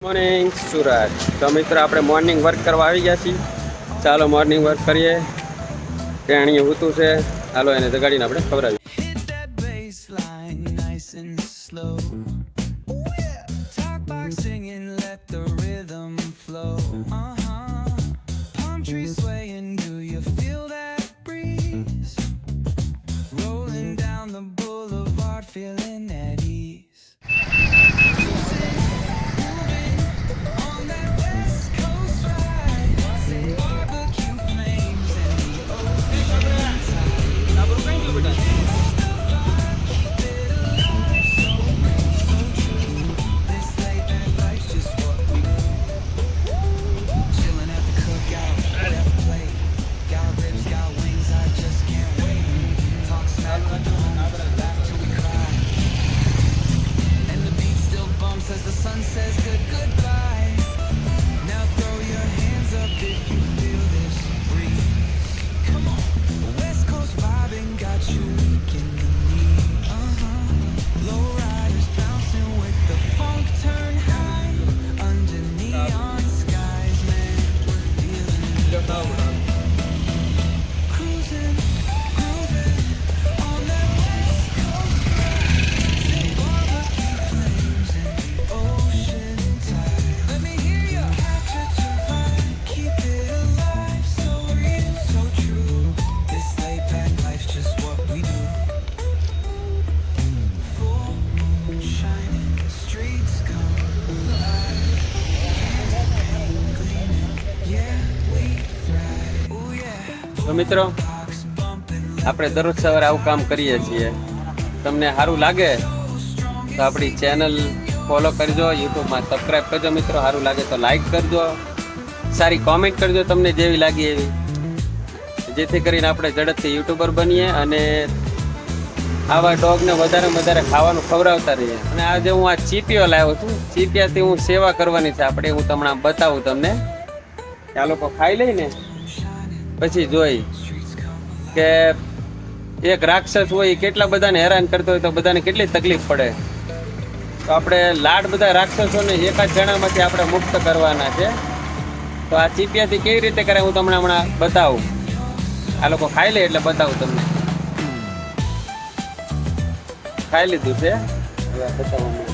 Morning Surat. તો મિત્રો આપણે મોર્નિંગ વર્ક કરવા આવી ગયા છીએ. ચાલો મોર્નિંગ વર્ક કરીએ. ટેણીએ ઊતું છે, ચાલો એને જગાડીને આપણે ખવડાવીએ. તો મિત્રો આપણે દરરોજ સવારે આવું કામ કરીએ છીએ. તમને સારું લાગે તો આપણી ચેનલ ફોલો કરજો, યુટ્યુબમાં સબસ્ક્રાઈબ કરજો. મિત્રો સારું લાગે તો લાઈક કરજો, સારી કોમેન્ટ કરજો તમને જેવી લાગી એવી, જેથી કરીને આપણે ઝડપથી યુટ્યુબર બનીએ અને આવા ડોગને વધારે ખાવાનું ખવડાવતા રહીએ. અને આજે હું આ ચીપિયો લાવ્યો છું. ચીપિયાથી હું સેવા કરવાની છે આપણે. હું તમને બતાવું તમને. આ લોકો ખાઈ લઈને પછી જોઈ કે એક રાક્ષસ હોય કેટલા બધાને હેરાન કરતો હોય તો બધાને કેટલી તકલીફ પડે. તો આપણે લાડ બધા રાક્ષસોને એક જ જણામાંથી આપણે મુક્ત કરવાના છે. તો આ ચીપિયાથી કેવી રીતે કરે હું તમને હમણાં બતાવું. આ લોકો ખાઈ લે એટલે બતાવું તમને. ખાઈ લીધું છે, હવે બતાવવાનું.